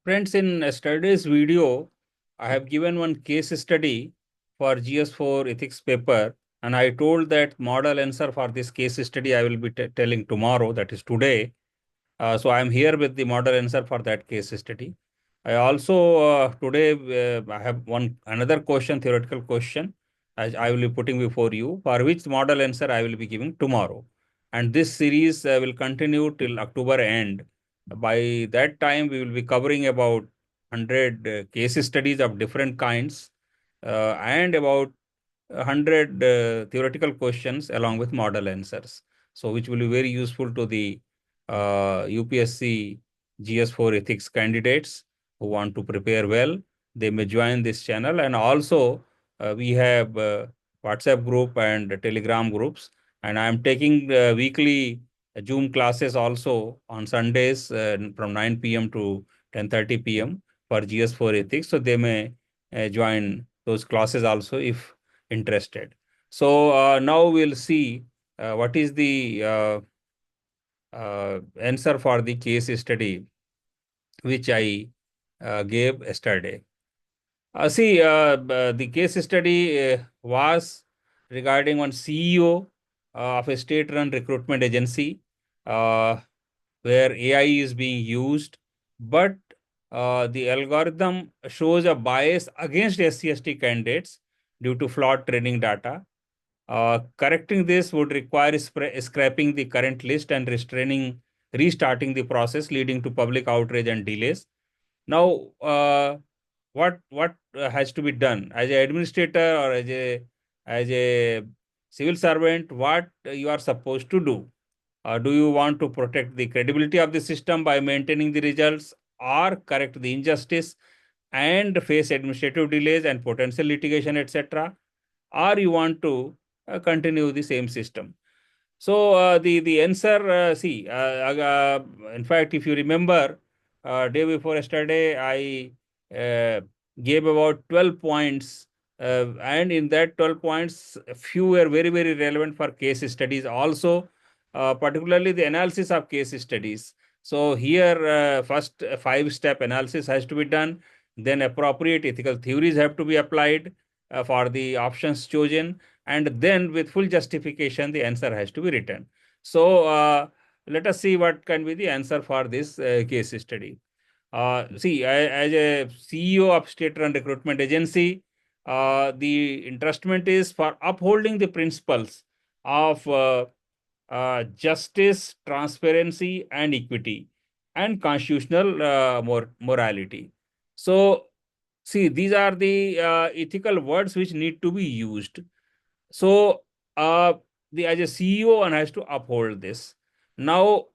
Friends, in yesterday's video, I have given one case study for GS4 ethics paper, and I told that model answer for this case study I will be telling tomorrow, that is today. So I am here with the model answer for that case study. I also today I have one another question, theoretical question, as I will be putting before you, for which model answer I will be giving tomorrow. And this series will continue till October end. By that time, we will be covering about 100 case studies of different kinds and about 100 theoretical questions along with model answers. So, which will be very useful to the UPSC GS4 ethics candidates who want to prepare well. They may join this channel, and also we have WhatsApp group and Telegram groups, and I am taking weekly Zoom classes also on Sundays from 9 p.m. to 10:30 p.m. for GS4 ethics. So they may join those classes also if interested. So now we'll see what is the answer for the case study which I gave yesterday. The case study was regarding one CEO of a state-run recruitment agency uh, where AI is being used, but the algorithm shows a bias against SC/ST candidates due to flawed training data. Correcting this would require scrapping the current list and restarting the process, leading to public outrage and delays. Now, what has to be done as an administrator or as a civil servant? What you are supposed to do? Do you want to protect the credibility of the system by maintaining the results, or correct the injustice and face administrative delays and potential litigation, etc.? Or you want to continue the same system? So the answer, in fact, if you remember, day before yesterday, I gave about 12 points, and in that 12 points, a few were very relevant for case studies. Also, particularly the analysis of case studies. So here, first five-step analysis has to be done. Then appropriate ethical theories have to be applied for the options chosen, and then with full justification the answer has to be written. So let us see what can be the answer for this case study. As a CEO of state-run recruitment agency, the entrustment is for upholding the principles of justice, transparency, and equity, and constitutional morality. So, see, these are the ethical words which need to be used. So, uh, as a CEO, one has to uphold this. Now,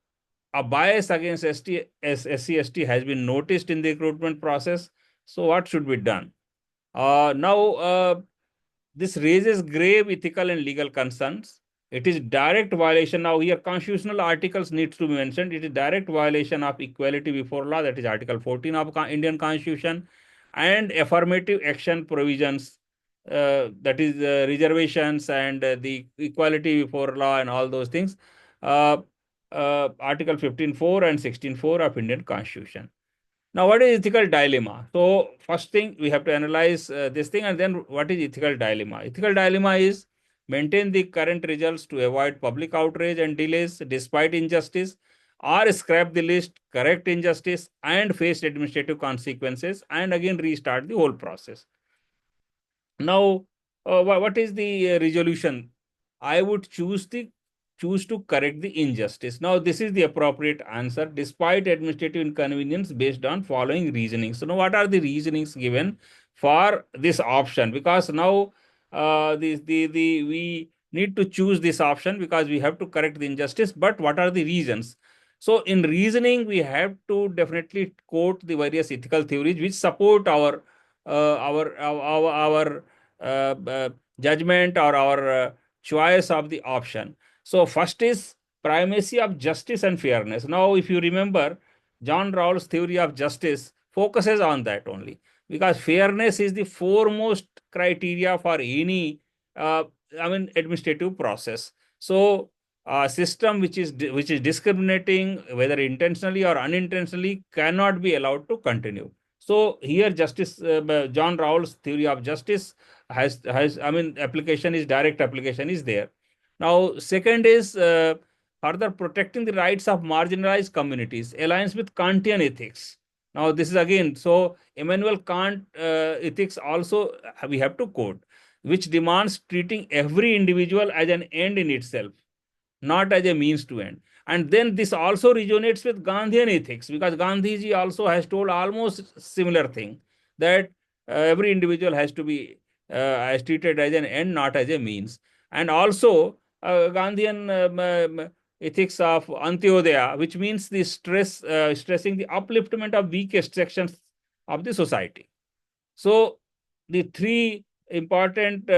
a bias against SC/ST has been noticed in the recruitment process. So, what should be done? Now, this raises grave ethical and legal concerns. It is direct violation. Now, here constitutional articles needs to be mentioned. It is direct violation of equality before law, that is Article 14 of Indian Constitution, and affirmative action provisions, that is reservations and the equality before law and all those things. Uh, Article 15.4 and 16.4 of Indian Constitution. Now, what is ethical dilemma? So, first thing we have to analyze this thing, and then what is ethical dilemma? Ethical dilemma is maintain the current results to avoid public outrage and delays despite injustice, or scrap the list, correct injustice, and face administrative consequences, and again restart the whole process. Now, what is the resolution? I would choose to correct the injustice. Now, this is the appropriate answer despite administrative inconvenience based on following reasoning. So, now what are the reasonings given for this option? Because now we need to choose this option because we have to correct the injustice. But what are the reasons? So, in reasoning, we have to definitely quote the various ethical theories which support our judgment or our choice of the option. So first is primacy of justice and fairness. Now, if you remember, John Rawls' theory of justice focuses on that only, because fairness is the foremost criteria for any, administrative process. So a system which is discriminating, whether intentionally or unintentionally, cannot be allowed to continue. So here, Justice John Rawls' theory of justice has I mean, application is direct application is there. Now, second is further protecting the rights of marginalized communities, aligns with Kantian ethics. Now, this is again, so Immanuel Kant ethics also we have to quote, which demands treating every individual as an end in itself, not as a means to end. And then this also resonates with Gandhian ethics, because Gandhiji also has told almost similar thing, that every individual has to be as treated as an end, not as a means. And also Gandhian ethics of Antyodaya, which means the stressing the upliftment of weakest sections of the society. So the three important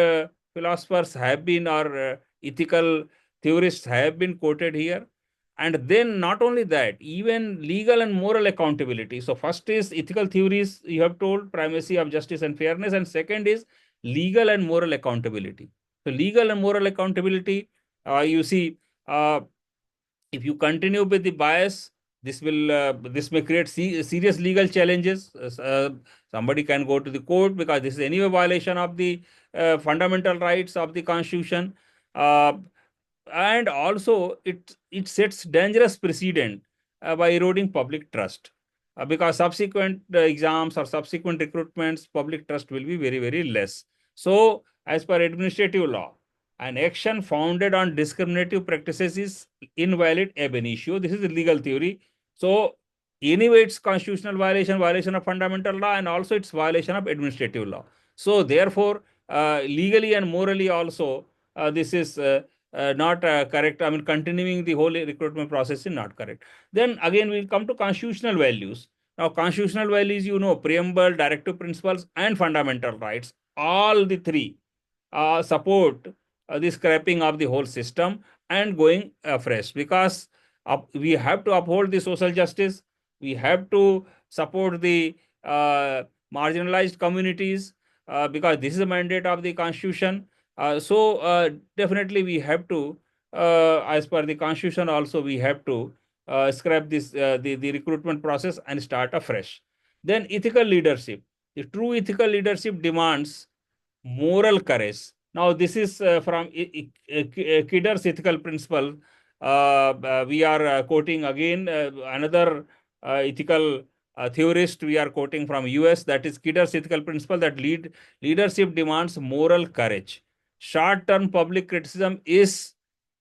philosophers have been, or ethical theorists have been quoted here. And then not only that, even legal and moral accountability. So first is ethical theories, you have told, primacy of justice and fairness. And second is legal and moral accountability. So legal and moral accountability, you see, if you continue with the bias, this may create serious legal challenges. Somebody can go to the court, because this is anyway violation of the fundamental rights of the constitution. Uh, and also it sets dangerous precedent by eroding public trust, because subsequent exams or subsequent recruitments, public trust will be very, very less. So as per administrative law, an action founded on discriminative practices is invalid ab initio. This is the legal theory. So anyway, it's constitutional violation, violation of fundamental law, and also it's violation of administrative law. So therefore, legally and morally also, this is not correct. I mean, continuing the whole recruitment process is not correct. Then again, we'll come to constitutional values. Now, constitutional values, preamble, directive principles, and fundamental rights, all the three support the scrapping of the whole system and going fresh, because we have to uphold the social justice, we have to support the marginalized communities, because this is a mandate of the constitution. So definitely we have to, as per the constitution also, we have to scrap this the recruitment process and start afresh. Then ethical leadership. The true ethical leadership demands moral courage. Now, this is from Kidder's ethical principle. We are quoting again another ethical theorist. We are quoting from US. That is Kidder's ethical principle, that leadership demands moral courage. Short-term public criticism is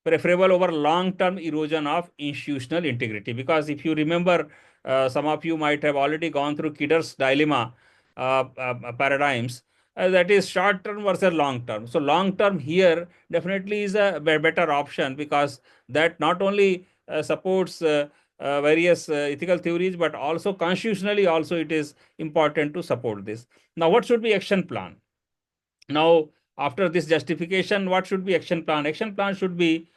preferable over long-term erosion of institutional integrity. Because if you remember, some of you might have already gone through Kidder's dilemma paradigms, that is short term versus long term. So long term here definitely is a better option, because that not only supports various ethical theories, but also constitutionally also it is important to support this. Now, what should be action plan? Now, after this justification, what should be action plan? Action plan should be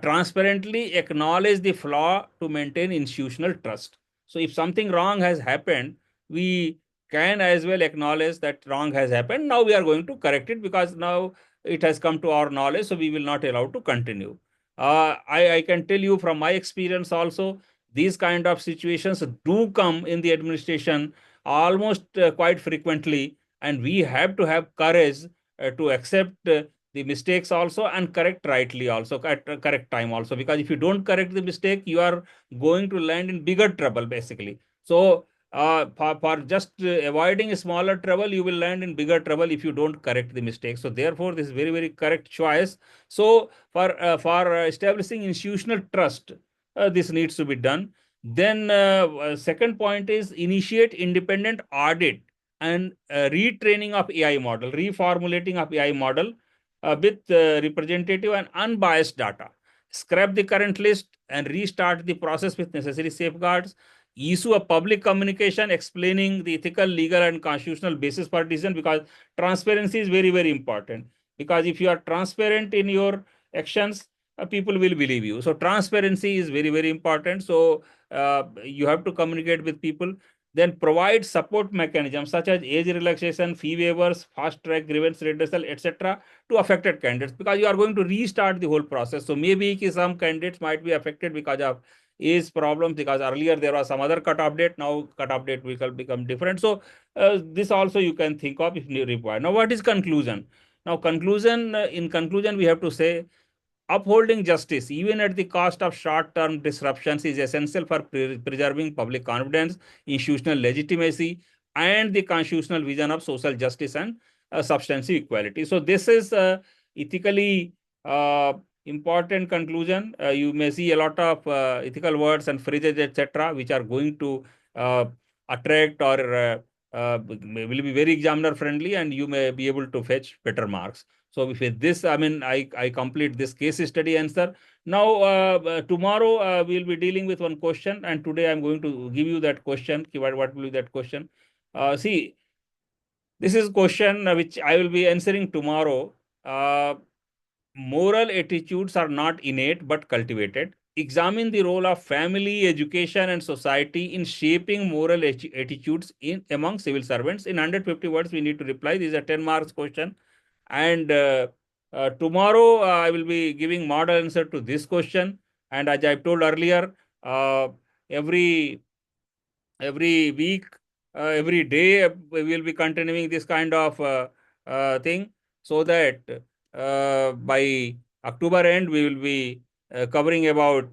transparently acknowledge the flaw to maintain institutional trust. So if something wrong has happened, we can as well acknowledge that wrong has happened. Now we are going to correct it, because now it has come to our knowledge, so we will not allow to continue. I can tell you from my experience also, these kind of situations do come in the administration almost quite frequently, and we have to have courage to accept the mistakes also, and correct rightly also at correct time also, because if you don't correct the mistake, you are going to land in bigger trouble basically. So for just avoiding a smaller trouble, you will land in bigger trouble if you don't correct the mistake. So therefore, this is very, very correct choice. So for establishing institutional trust, this needs to be done. Then second point is initiate independent audit and retraining of AI model, reformulating of AI model with representative and unbiased data. Scrap the current list and restart the process with necessary safeguards. Issue a public communication explaining the ethical, legal, and constitutional basis for decision, because transparency is very, very important. Because if you are transparent in your actions, people will believe you. So transparency is very, very important. So you have to communicate with people. then provide support mechanisms such as age relaxation, fee waivers, fast track grievance redressal, etc. to affected candidates, because you are going to restart the whole process. So maybe some candidates might be affected because of age problems, because earlier there was some other cutoff date, now cutoff date will become different. So this also you can think of if required. Now, what is conclusion? Now, in conclusion, we have to say upholding justice, even at the cost of short term disruptions, is essential for preserving public confidence, institutional legitimacy, and the constitutional vision of social justice and substantive equality. So, this is ethically uh, important conclusion. You may see a lot of ethical words and phrases, etc., which are going to uh, attract or will be very examiner friendly, and you may be able to fetch better marks. So with this, I mean, I complete this case study answer. Now, tomorrow we'll be dealing with one question, and today I'm going to give you that question. What will be that question? See, this is question which I will be answering tomorrow. Moral attitudes are not innate but cultivated. Examine the role of family, education, and society in shaping moral attitudes in among civil servants. In 150 words, we need to reply. This is a 10 marks question. And tomorrow, I will be giving model answer to this question. And as I told earlier, uh, every week, every day, we will be continuing this kind of thing, so that by October end, we will be covering about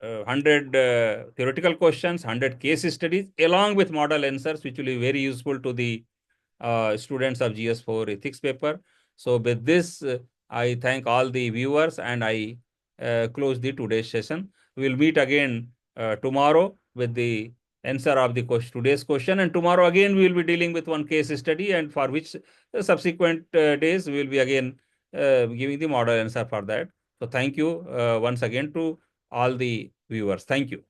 100 theoretical questions, 100 case studies, along with model answers, which will be very useful to the students of GS4 ethics paper. So with this, I thank all the viewers, and I close the today's session. We will meet again tomorrow with the answer of the today's question, and tomorrow again we will be dealing with one case study, and for which subsequent days we will be again giving the model answer for that. So thank you once again to all the viewers. Thank you.